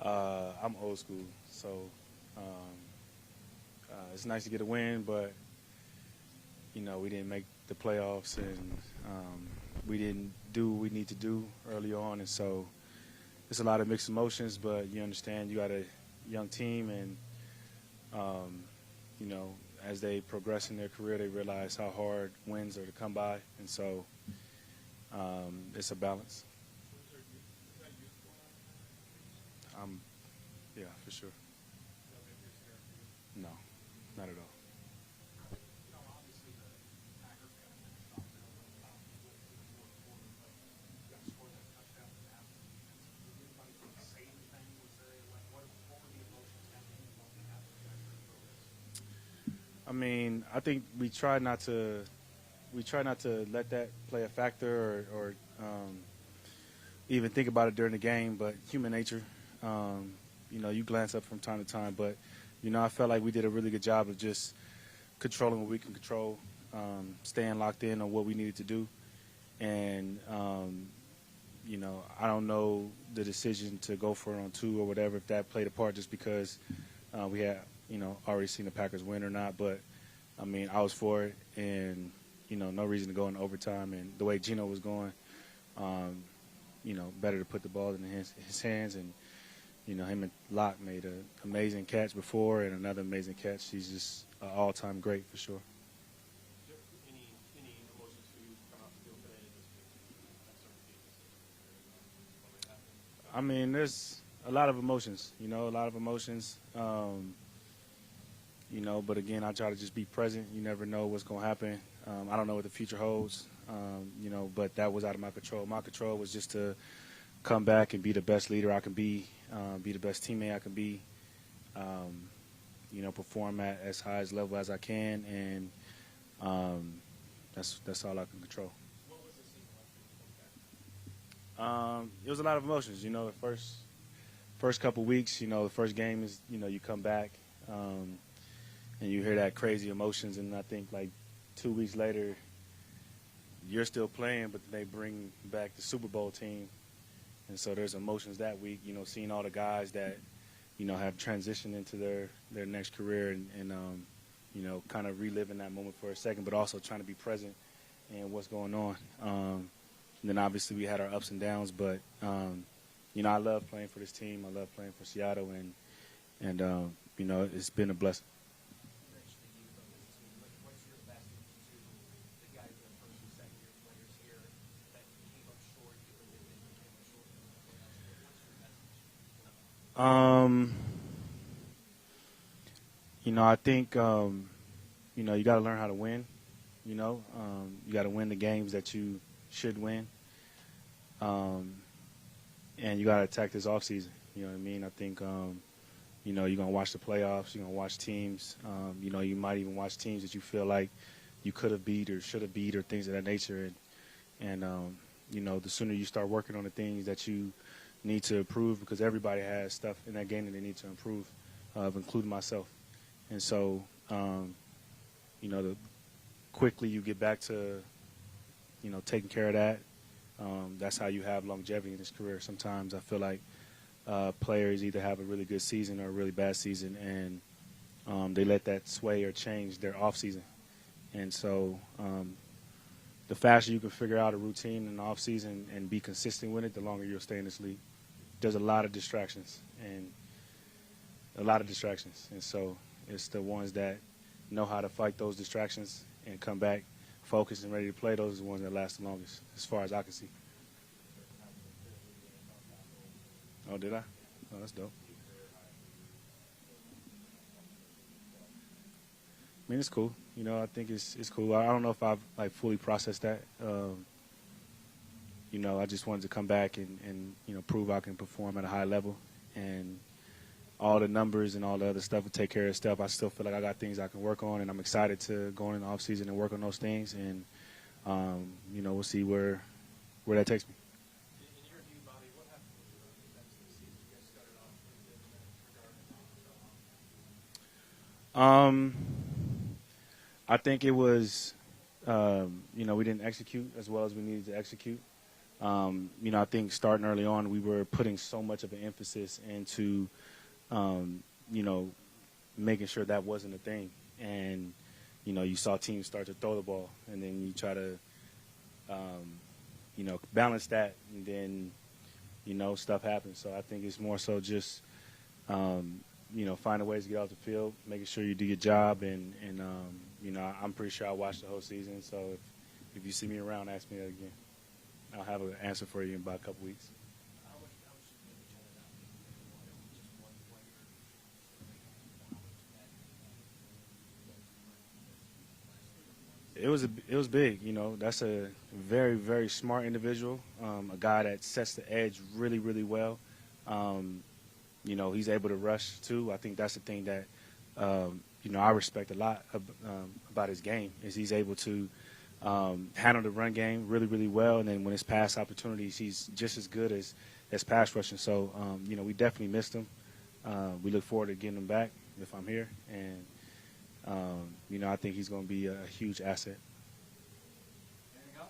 I'm old school, so um, it's nice to get a win, but we didn't make the playoffs, and we didn't do what we need to do early on, and so it's a lot of mixed emotions. But you understand, you got a young team, and um, as they progress in their career, they realize how hard wins are to come by, and so it's a balance. Um, yeah, for sure. No, not at all. I mean, I think we try not to let that play a factor or even think about it during the game. But human nature, you glance up from time to time. But I felt like we did a really good job of just controlling what we can control, staying locked in on what we needed to do, and I don't know the decision to go for it on two or whatever, if that played a part, just because we had already seen the Packers win or not. But I mean, I was for it, and no reason to go in overtime. And the way Gino was going, better to put the ball in his hands. And him and Locke made an amazing catch before, and another amazing catch. He's just an all-time great for sure. Any emotions for you come out the field today? I mean, there's a lot of emotions. A lot of emotions. But again, I try to just be present. You never know what's going to happen. I don't know what the future holds. But that was out of my control. My control was just to come back and be the best leader I can be the best teammate I can be, perform at as high as level as I can, and that's all I can control. What was the season like? It was a lot of emotions. The first couple weeks, the first game is, you come back, and you hear that crazy emotions, and I think like 2 weeks later, you're still playing, but they bring back the Super Bowl team. And so there's emotions that week, seeing all the guys that, have transitioned into their next career and kind of reliving that moment for a second, but also trying to be present in what's going on. And then obviously we had our ups and downs, but, I love playing for this team. I love playing for Seattle, and it's been a blessing. What's your message to the guys that are first and second year players here that came up short, even if they came up short in the playoffs? What's your message? I think, you got to learn how to win. You got to win the games that you should win. And you got to attack this offseason. You know what I mean? I think, you're going to watch the playoffs. You're going to watch teams. You might even watch teams that you feel like you could have beat or should have beat or things of that nature. And the sooner you start working on the things that you need to improve, because everybody has stuff in that game that they need to improve, including myself. And so, the quickly you get back to, taking care of that, that's how you have longevity in this career. Sometimes I feel like players either have a really good season or a really bad season, and they let that sway or change their off season. And so the faster you can figure out a routine in the off season and be consistent with it, the longer you'll stay in this league. There's a lot of distractions, and so it's the ones that know how to fight those distractions and come back focused and ready to play. Those are the ones that last the longest, as far as I can see. Oh, did I? Oh, that's dope. I mean, it's cool. I think it's cool. I don't know if I've fully processed that. I just wanted to come back and prove I can perform at a high level, and all the numbers and all the other stuff will take care of itself. I still feel like I got things I can work on, and I'm excited to go in the off season and work on those things. And we'll see where that takes me. In your view, Bobby, what happened with your defense this season? You guys started off pretty good in that regard. I think it was, we didn't execute as well as we needed to execute. I think starting early on, we were putting so much of an emphasis into, making sure that wasn't a thing. And, you saw teams start to throw the ball, and then you try to, balance that, and then, stuff happens. So I think it's more so just, finding ways to get off the field, making sure you do your job, and I'm pretty sure I watched the whole season. So if you see me around, ask me that again. I'll have an answer for you in about a couple weeks. How much you give each other that just one player It was big. That's a very, very smart individual, a guy that sets the edge really, really well. He's able to rush too. I think that's the thing that I respect a lot about his game, is he's able to handle the run game really, really well, and then when it's pass opportunities, he's just as good as pass rushing. So, we definitely missed him. We look forward to getting him back if I'm here, and I think he's going to be a huge asset.